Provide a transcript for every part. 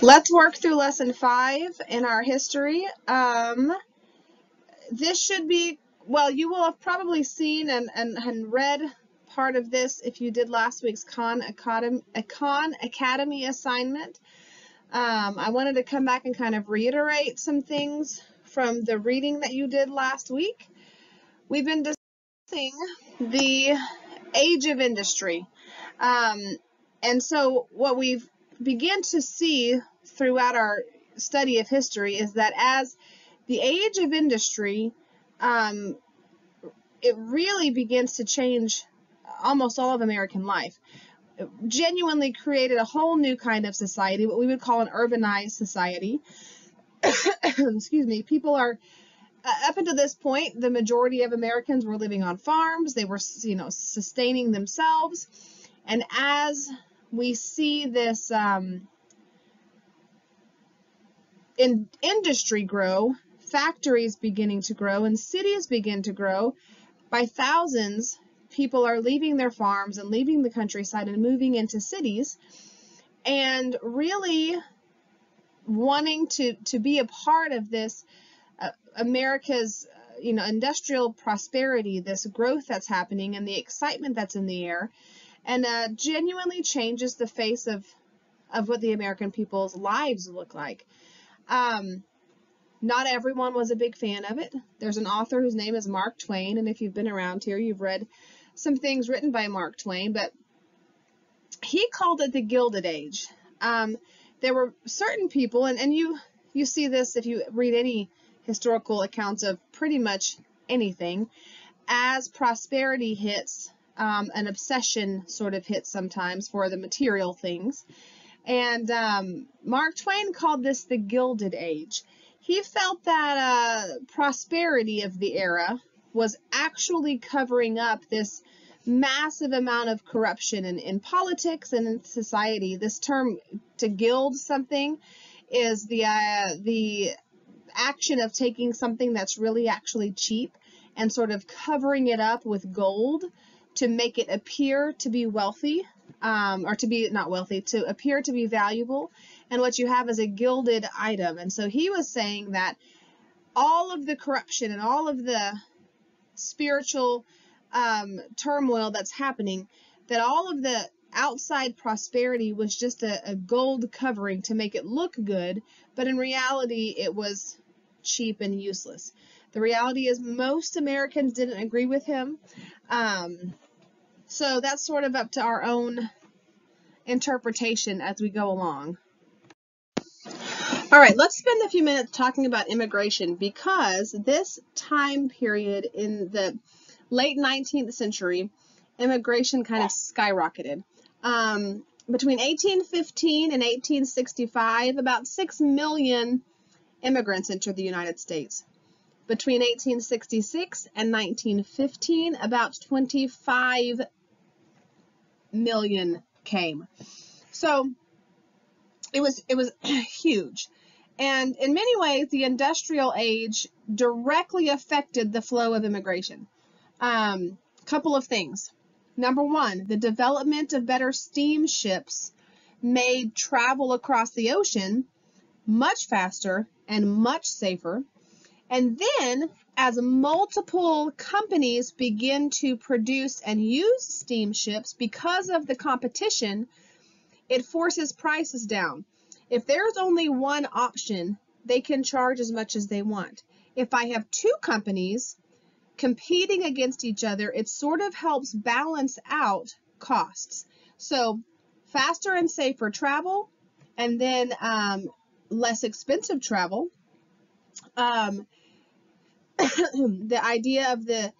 Let's work through lesson 5 in our history. This should be, well, you will have probably seen and read part of this if you did last week's Khan Academy assignment. I wanted to come back and kind of reiterate some things from the reading that you did last week. We've been discussing the age of industry. And so what we've begun to see throughout our study of history is that as the age of industry, it really begins to change almost all of American life. It genuinely created a whole new kind of society, what we would call an urbanized society. Excuse me. People are, up until this point, the majority of Americans were living on farms. They were, sustaining themselves. And as we see this in industry grow, factories beginning to grow, and cities begin to grow, by thousands, people are leaving their farms and leaving the countryside and moving into cities, and really wanting to be a part of this America's industrial prosperity, this growth that's happening, and the excitement that's in the air, and genuinely changes the face of what the American people's lives look like. Not everyone was a big fan of it. There's an author whose name is Mark Twain, and if you've been around here, you've read some things written by Mark Twain, but he called it the Gilded Age. There were certain people, and you see this if you read any historical accounts of pretty much anything, as prosperity hits, an obsession sort of hits sometimes for the material things. And Mark Twain called this the Gilded Age. He felt that prosperity of the era was actually covering up this massive amount of corruption in politics and in society. This term, to gild something, is the action of taking something that's really actually cheap and sort of covering it up with gold to make it appear to be wealthy, or to be not wealthy, to appear to be valuable. And what you have is a gilded item. And so he was saying that all of the corruption and all of the spiritual turmoil that's happening, that all of the outside prosperity was just a gold covering to make it look good, but in reality it was cheap and useless. The reality is most Americans didn't agree with him. So that's sort of up to our own interpretation as we go along. All right, let's spend a few minutes talking about immigration, because this time period in the late 19th century, immigration kind of skyrocketed. Between 1815 and 1865, about 6 million immigrants entered the United States. Between 1866 and 1915, about 25 million came. So it was huge. And in many ways, the industrial age directly affected the flow of immigration. Couple of things. Number one, the development of better steamships made travel across the ocean much faster and much safer. And then, as multiple companies begin to produce and use steamships because of the competition, it forces prices down. If there's only one option, they can charge as much as they want. If I have two companies competing against each other, it sort of helps balance out costs. So faster and safer travel, and then less expensive travel. The idea of the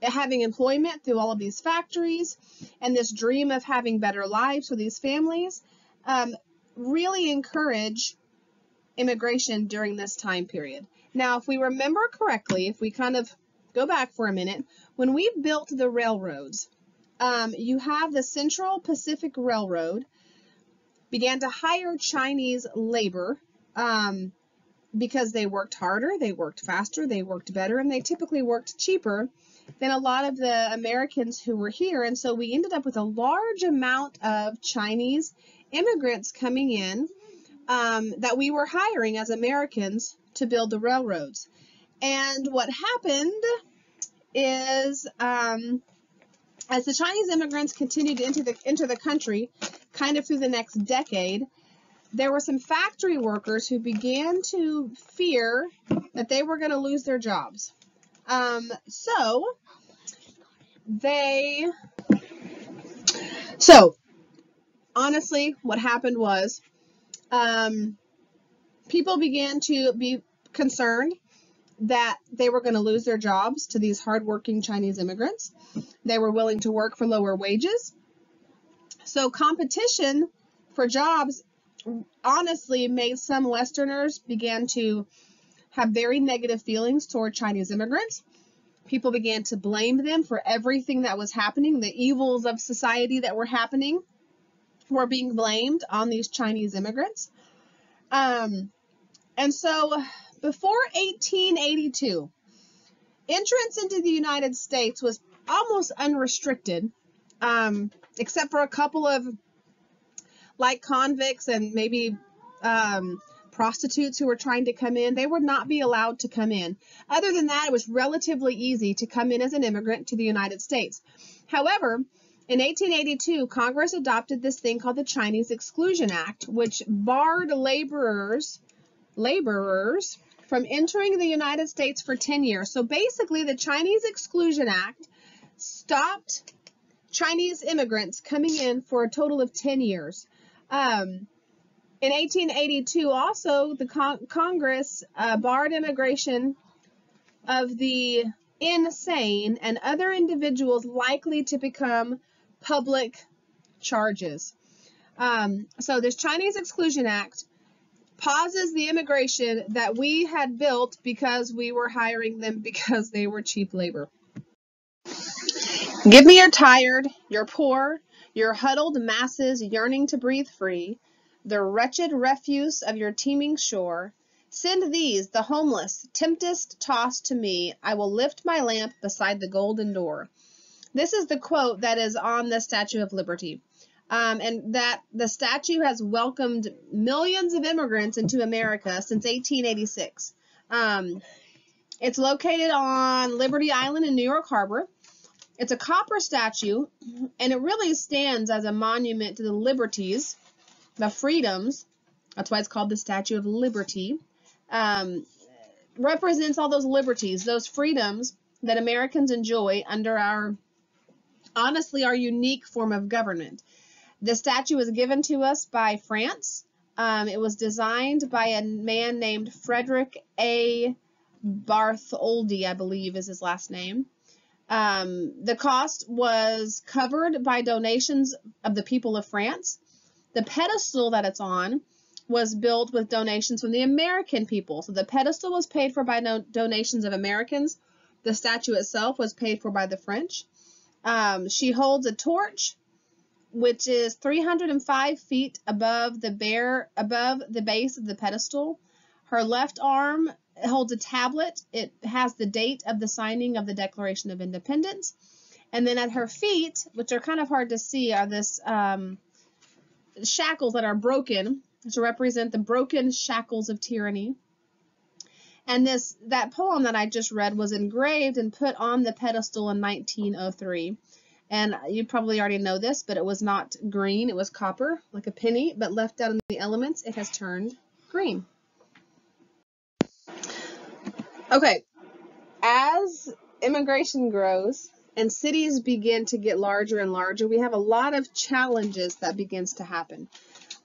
having employment through all of these factories, and this dream of having better lives for these families, really encourage immigration during this time period. Now, if we remember correctly, if we kind of go back for a minute, when we built the railroads, you have the Central Pacific Railroad began to hire Chinese labor because they worked harder, they worked faster, they worked better, and they typically worked cheaper than a lot of the Americans who were here. And so we ended up with a large amount of Chinese immigrants coming in that we were hiring as Americans to build the railroads. And what happened is, as the Chinese immigrants continued to enter the country, kind of through the next decade, there were some factory workers who began to fear that they were going to lose their jobs. So honestly, what happened was people began to be concerned that they were going to lose their jobs to these hardworking Chinese immigrants. They were willing to work for lower wages. So competition for jobs honestly made some Westerners begin to have very negative feelings toward Chinese immigrants. People began to blame them for everything that was happening. The evils of society that were happening were being blamed on these Chinese immigrants. And so before 1882, entrance into the United States was almost unrestricted, except for a couple of like convicts and maybe prostitutes who were trying to come in. They would not be allowed to come in. Other than that, it was relatively easy to come in as an immigrant to the United States. However, in 1882, Congress adopted this thing called the Chinese Exclusion Act, which barred laborers from entering the United States for 10 years. So basically, the Chinese Exclusion Act stopped Chinese immigrants coming in for a total of 10 years. In 1882, also, the Congress barred immigration of the insane and other individuals likely to become public charges. So this Chinese Exclusion Act pauses the immigration that we had built because we were hiring them because they were cheap labor. Give me your tired, your poor, your huddled masses yearning to breathe free, the wretched refuse of your teeming shore. Send these, the homeless, tempest tossed to me. I will lift my lamp beside the golden door. This is the quote that is on the Statue of Liberty. And that the statue has welcomed millions of immigrants into America since 1886. It's located on Liberty Island in New York Harbor. It's a copper statue, and it really stands as a monument to the liberties, the freedoms. That's why it's called the Statue of Liberty. Represents all those liberties, those freedoms that Americans enjoy under our unique form of government. The statue was given to us by France. It was designed by a man named Frederick A. Bartholdi, I believe is his last name. The cost was covered by donations of the people of France. The pedestal that it's on was built with donations from the American people. So the pedestal was paid for by donations of Americans. The statue itself was paid for by the French. She holds a torch, which is 305 feet above the base of the pedestal. Her left arm holds a tablet. It has the date of the signing of the Declaration of Independence. And then at her feet, which are kind of hard to see, are this shackles that are broken to represent the broken shackles of tyranny. And that poem that I just read was engraved and put on the pedestal in 1903. And you probably already know this, but it was not green. It was copper, like a penny, but left out in the elements, it has turned green. Okay, as immigration grows and cities begin to get larger and larger, we have a lot of challenges that begins to happen.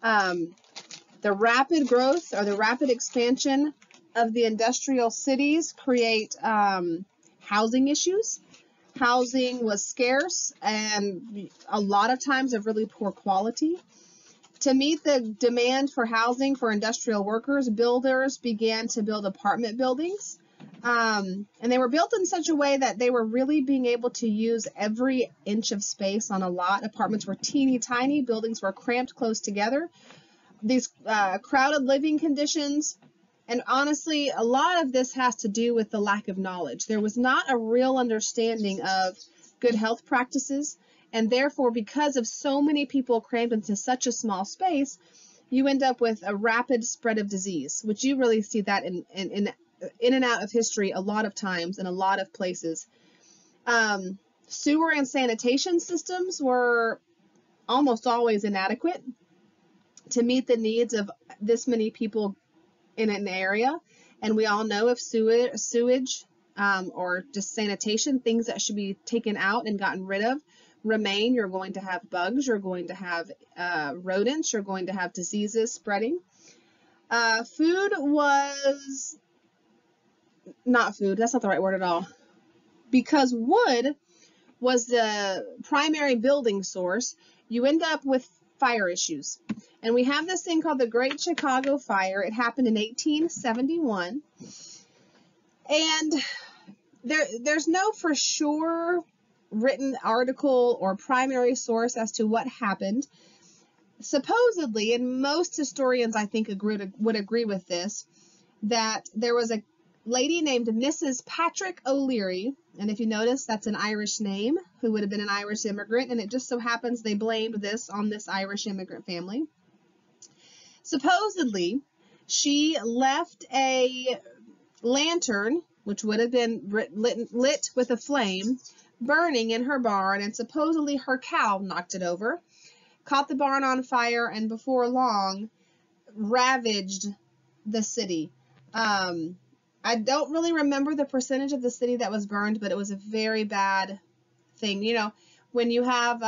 The rapid growth or the rapid expansion of the industrial cities create housing issues. Housing was scarce and a lot of times of really poor quality. To meet the demand for housing for industrial workers, builders began to build apartment buildings. And they were built in such a way that they were really being able to use every inch of space on a lot. Apartments were teeny tiny, buildings were cramped close together. These crowded living conditions, and honestly, a lot of this has to do with the lack of knowledge. There was not a real understanding of good health practices And therefore, because of so many people crammed into such a small space, you end up with a rapid spread of disease, which you really see that in and out of history a lot of times in a lot of places. Sewer and sanitation systems were almost always inadequate to meet the needs of this many people in an area. And we all know if sewage or just sanitation, things that should be taken out and gotten rid of, remain, you're going to have bugs, you're going to have rodents, you're going to have diseases spreading. Food was not food, that's not the right word at all. Because wood was the primary building source, you end up with fire issues. And we have this thing called the Great Chicago Fire. It happened in 1871. And there's no for sure written article or primary source as to what happened. Supposedly, and most historians I think would agree with this, that there was a lady named Mrs. Patrick O'Leary, and if you notice, that's an Irish name, who would have been an Irish immigrant, and it just so happens they blamed this on this Irish immigrant family. Supposedly, she left a lantern, which would have been lit with a flame, burning in her barn, and supposedly her cow knocked it over, caught the barn on fire, and before long ravaged the city. I don't really remember the percentage of the city that was burned, but it was a very bad thing. You know, when you have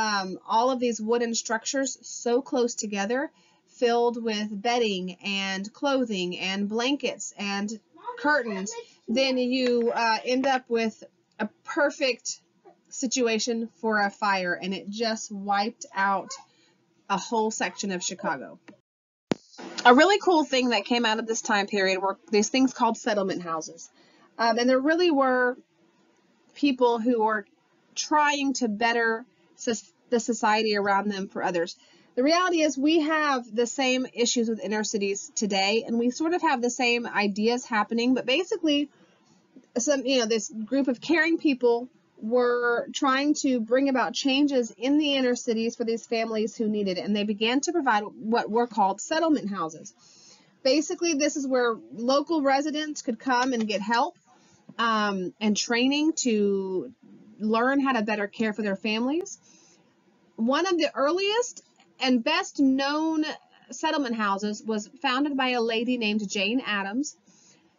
all of these wooden structures so close together, filled with bedding and clothing and blankets and curtains, then you end up with a perfect situation for a fire, and it just wiped out a whole section of Chicago. A really cool thing that came out of this time period were these things called settlement houses. And there really were people who were trying to better the society around them for others. The reality is we have the same issues with inner cities today, and we sort of have the same ideas happening, but basically this group of caring people were trying to bring about changes in the inner cities for these families who needed it, and they began to provide what were called settlement houses. Basically, this is where local residents could come and get help and training to learn how to better care for their families. One of the earliest and best known settlement houses was founded by a lady named Jane Addams.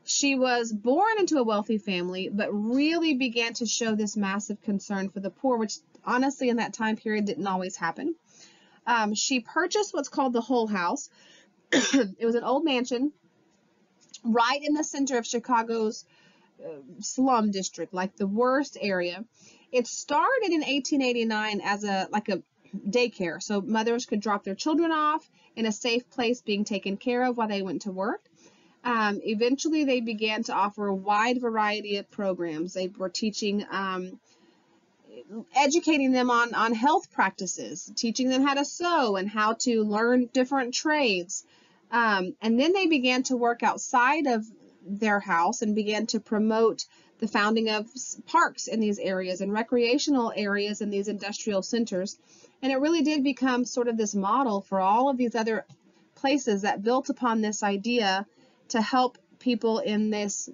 She was born into a wealthy family, but really began to show this massive concern for the poor, which honestly in that time period didn't always happen. She purchased what's called the Hull House. It was an old mansion right in the center of Chicago's slum district, like the worst area. It started in 1889 as a daycare, so mothers could drop their children off in a safe place being taken care of while they went to work. Eventually, they began to offer a wide variety of programs. They were teaching, educating them on health practices, teaching them how to sew and how to learn different trades. And then they began to work outside of their house and began to promote the founding of parks in these areas and recreational areas in these industrial centers. And it really did become sort of this model for all of these other places that built upon this idea to help people in this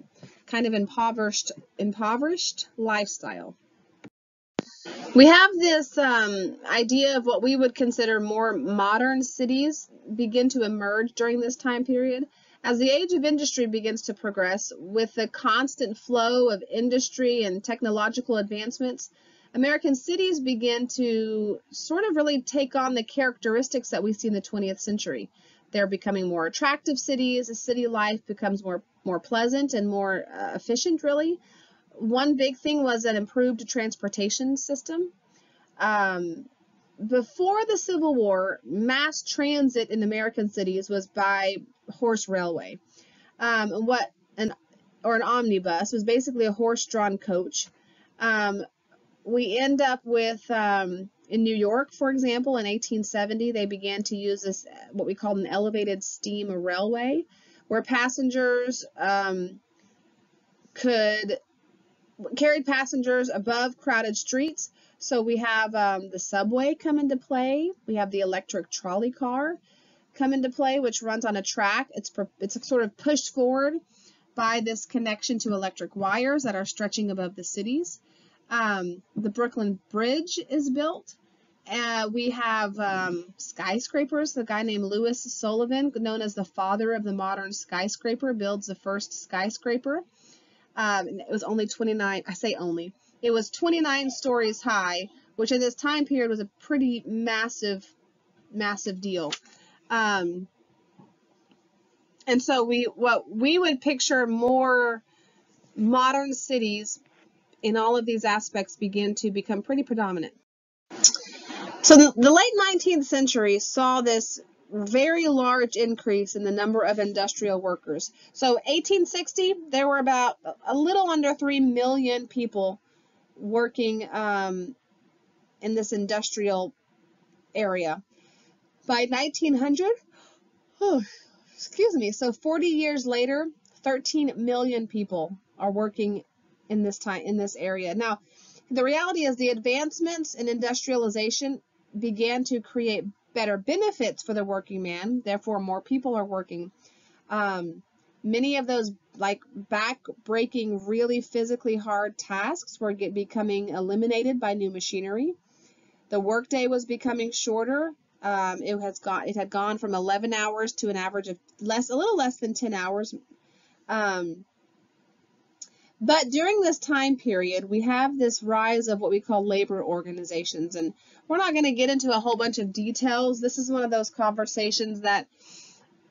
kind of impoverished lifestyle. We have this idea of what we would consider more modern cities begin to emerge during this time period. As the age of industry begins to progress, with the constant flow of industry and technological advancements, American cities begin to sort of really take on the characteristics that we see in the 20th century. They're becoming more attractive cities. City life becomes more pleasant and more efficient, really. One big thing was an improved transportation system. Before the Civil War, mass transit in American cities was by horse railway. An omnibus was basically a horse-drawn coach. We end up with, in New York, for example, in 1870, they began to use this, what we call an elevated steam railway, where passengers carried passengers above crowded streets So we have the subway come into play. We have the electric trolley car come into play, which runs on a track. It's sort of pushed forward by this connection to electric wires that are stretching above the cities. The Brooklyn Bridge is built. We have skyscrapers. The guy named Louis Sullivan, known as the father of the modern skyscraper, builds the first skyscraper. It was only 29, I say only, it was 29 stories high, which in this time period was a pretty massive deal. And so what we would picture more modern cities in all of these aspects begin to become pretty predominant. So the late 19th century saw this very large increase in the number of industrial workers. So 1860, there were about a little under 3 million people working in this industrial area. By 1900, excuse me, so 40 years later, 13 million people are working in this area. Now, the reality is the advancements in industrialization began to create better benefits for the working man. Therefore, more people are working. Many of those like back-breaking, really physically hard tasks were becoming eliminated by new machinery. The workday was becoming shorter. It had gone from 11 hours to an average of a little less than 10 hours. But during this time period, we have this rise of what we call labor organizations, and we're not going to get into a whole bunch of details. This is one of those conversations that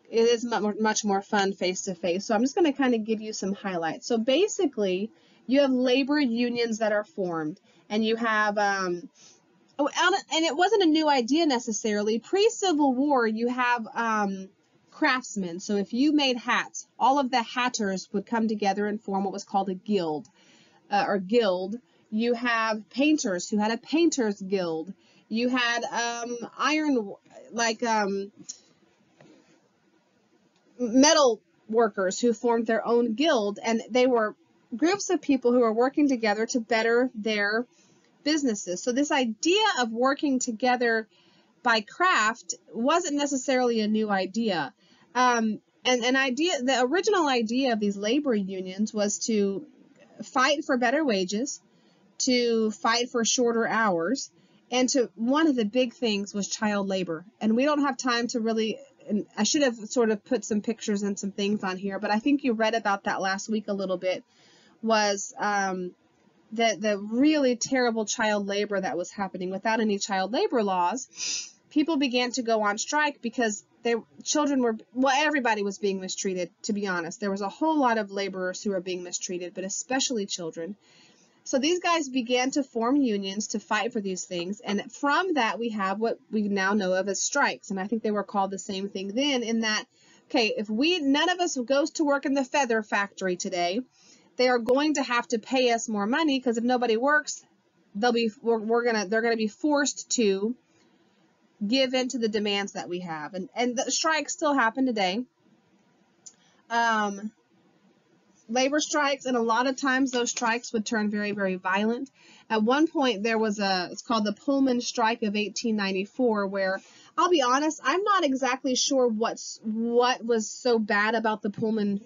it is much more fun face-to-face. So I'm just going to kind of give you some highlights. So basically, you have labor unions that are formed, and you have, and it wasn't a new idea necessarily. Pre-Civil War, you have craftsmen. So if you made hats, all of the hatters would come together and form what was called a guild, or guild. You have painters who had a painters guild. You had metal workers who formed their own guild, and they were groups of people who were working together to better their businesses. So this idea of working together by craft wasn't necessarily a new idea. The original idea of these labor unions was to fight for better wages, to fight for shorter hours, and one of the big things was child labor. And we don't have time to really, and I should have sort of put some pictures and some things on here, but I think you read about that last week a little bit, was the really terrible child labor that was happening. Without any child labor laws, people began to go on strike because everybody was being mistreated, to be honest. There was a whole lot of laborers who were being mistreated, but especially children. So these guys began to form unions to fight for these things, and from that we have what we now know of as strikes, and I think they were called the same thing then, in that, okay, if none of us goes to work in the feather factory today, they are going to have to pay us more money, because if nobody works, they're going to be forced to give in to the demands that we have. And the strikes still happen today. Labor strikes, and a lot of times those strikes would turn very, very violent. At one point there was it's called the Pullman Strike of 1894, where, I'll be honest, I'm not exactly sure what was so bad about the Pullman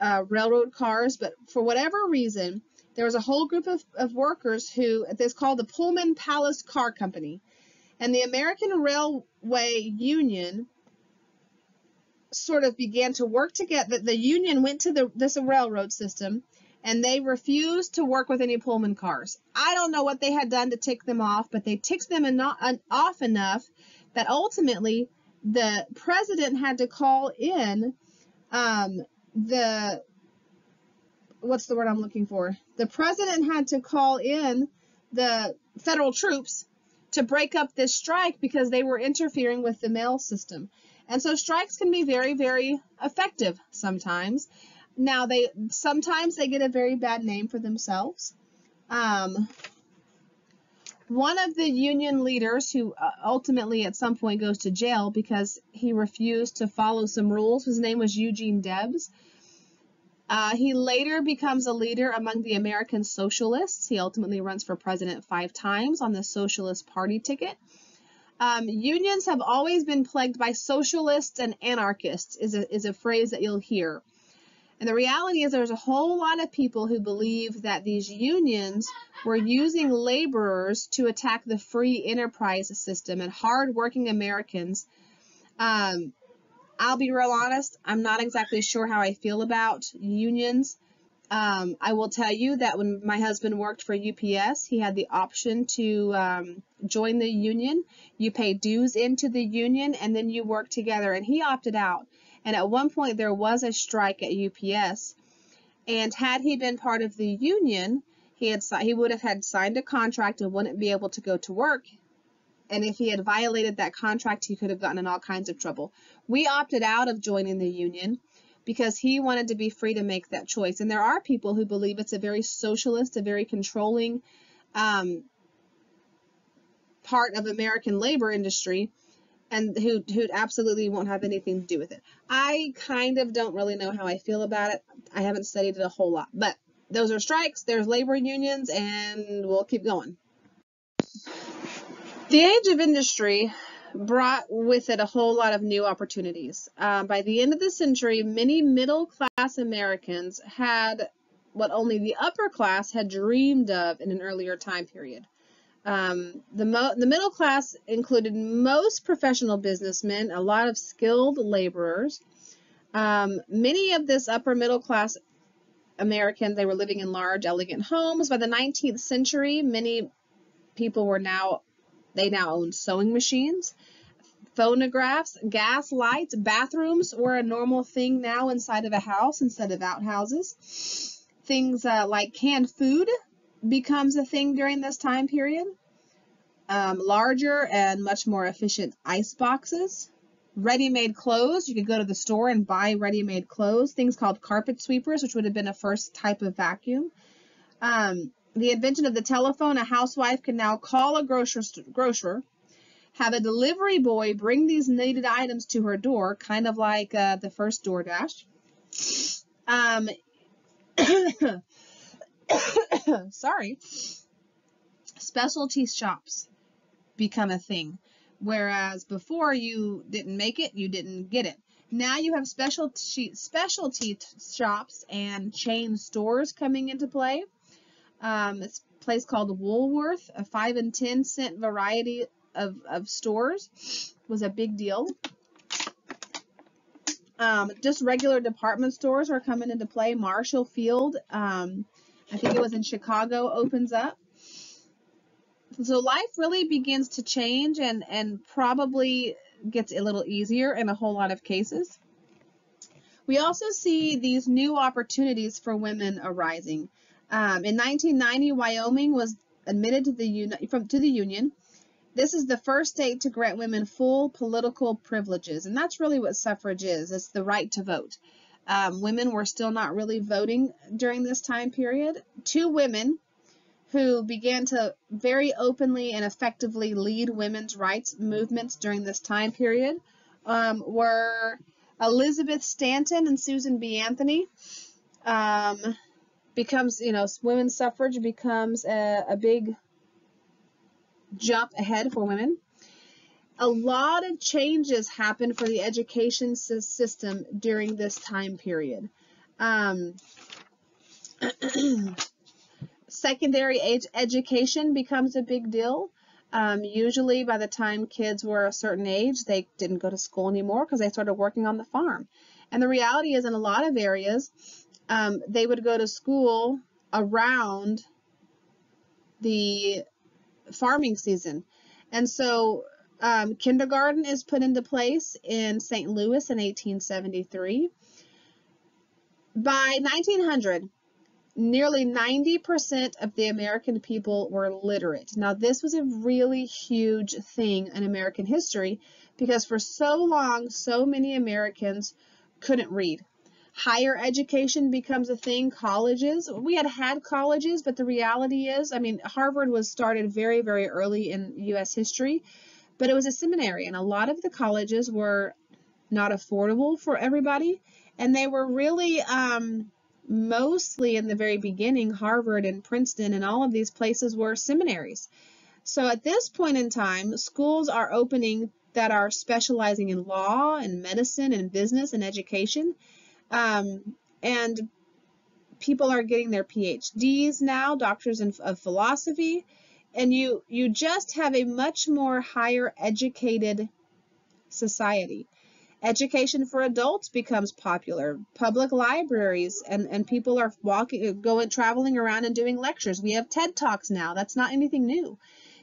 railroad cars, but for whatever reason, there was a whole group of workers who, it's called the Pullman Palace Car Company, and the American Railway Union sort of began to work together. The union went to this railroad system, and they refused to work with any Pullman cars. I don't know what they had done to tick them off, but they ticked them off enough that ultimately the president had to call in what's the word I'm looking for? The president had to call in the federal troops to break up this strike because they were interfering with the mail system. And so strikes can be very, very effective sometimes. Now, sometimes they get a very bad name for themselves. One of the union leaders who ultimately at some point goes to jail because he refused to follow some rules, his name was Eugene Debs. He later becomes a leader among the American Socialists. He ultimately runs for president 5 times on the Socialist Party ticket. Unions have always been plagued by socialists and anarchists, is a phrase that you'll hear. And the reality is there's a whole lot of people who believe that these unions were using laborers to attack the free enterprise system and hard-working Americans. I'll be real honest, I'm not exactly sure how I feel about unions. I will tell you that when my husband worked for UPS, he had the option to join the union. You pay dues into the union, and then you work together, and he opted out. And at one point, there was a strike at UPS, and had he been part of the union, he would have had signed a contract and wouldn't be able to go to work. And if he had violated that contract, he could have gotten in all kinds of trouble. We opted out of joining the union because he wanted to be free to make that choice. And there are people who believe it's a very socialist, a very controlling part of American labor industry, and who absolutely won't have anything to do with it. I kind of don't really know how I feel about it. I haven't studied it a whole lot. But those are strikes, there's labor unions, and we'll keep going. The age of industry brought with it a whole lot of new opportunities. By the end of the century, many middle-class Americans had what only the upper class had dreamed of in an earlier time period. The middle class included most professional businessmen, a lot of skilled laborers. Many of this upper middle class Americans, they were living in large, elegant homes. By the 19th century, many people now owned sewing machines, phonographs, gas lights, bathrooms were a normal thing now inside of a house instead of outhouses. Things like canned food becomes a thing during this time period. Larger and much more efficient ice boxes. Ready-made clothes. You could go to the store and buy ready-made clothes. Things called carpet sweepers, which would have been a first type of vacuum. The invention of the telephone. A housewife can now call a grocer, have a delivery boy bring these needed items to her door, kind of like the first DoorDash. Sorry. Specialty shops become a thing, whereas before you didn't make it, you didn't get it. Now you have specialty shops and chain stores coming into play. It's a place called Woolworth, a 5 and 10 cent variety of stores was a big deal. Just regular department stores are coming into play. Marshall Field, I think it was in Chicago, opens up. So life really begins to change and probably gets a little easier in a whole lot of cases. We also see these new opportunities for women arising. In 1990, Wyoming was admitted to the Union. This is the first state to grant women full political privileges, and that's really what suffrage is. It's the right to vote. Women were still not really voting during this time period. 2 women who began to very openly and effectively lead women's rights movements during this time period were Elizabeth Stanton and Susan B. Anthony. Women's suffrage becomes a big jump ahead for women. A lot of changes happen for the education system during this time period. Secondary education becomes a big deal. Usually by the time kids were a certain age, they didn't go to school anymore because they started working on the farm. And the reality is in a lot of areas, they would go to school around the farming season. And so kindergarten is put into place in St. Louis in 1873. By 1900, nearly 90% of the American people were literate. Now, this was a really huge thing in American history because for so long, so many Americans couldn't read. Higher education becomes a thing. Colleges, we had colleges, but the reality is, Harvard was started very, very early in U.S. history, but it was a seminary, and a lot of the colleges were not affordable for everybody, and they were really mostly in the very beginning, Harvard and Princeton and all of these places were seminaries. So at this point in time, schools are opening that are specializing in law and medicine and business and education. And people are getting their PhDs now, doctors of philosophy, and you just have a much more higher educated society. Education for adults becomes popular. Public libraries and people are traveling around and doing lectures. We have TED Talks now. That's not anything new.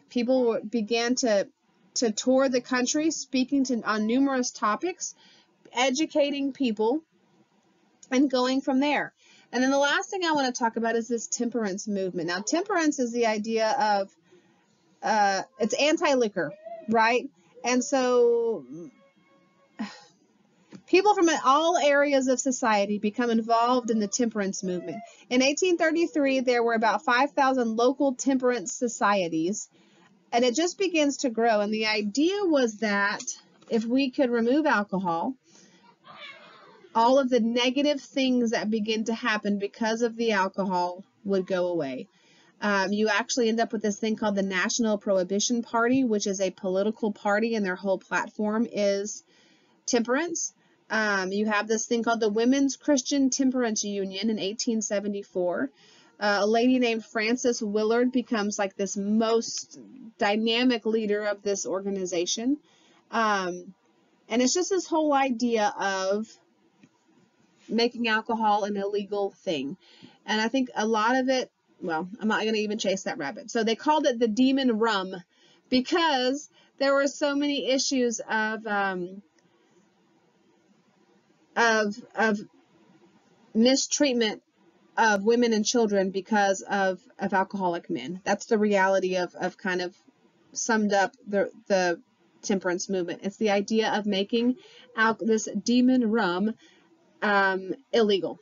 People began to tour the country, speaking on numerous topics, educating people, and going from there. And then the last thing I want to talk about is this temperance movement. Now, temperance is the idea of it's anti-liquor, right? And so people from all areas of society become involved in the temperance movement. In 1833, there were about 5,000 local temperance societies, and it just begins to grow. And the idea was that if we could remove alcohol, all of the negative things that begin to happen because of the alcohol would go away. You actually end up with this thing called the National Prohibition Party, which is a political party, and their whole platform is temperance. You have this thing called the Women's Christian Temperance Union in 1874. A lady named Frances Willard becomes like this most dynamic leader of this organization. And it's just this whole idea of making alcohol an illegal thing. And I think a lot of it, well, I'm not going to even chase that rabbit. So they called it the demon rum because there were so many issues of mistreatment of women and children because of alcoholic men. That's the reality of kind of summed up the temperance movement. It's the idea of making this demon rum illegal.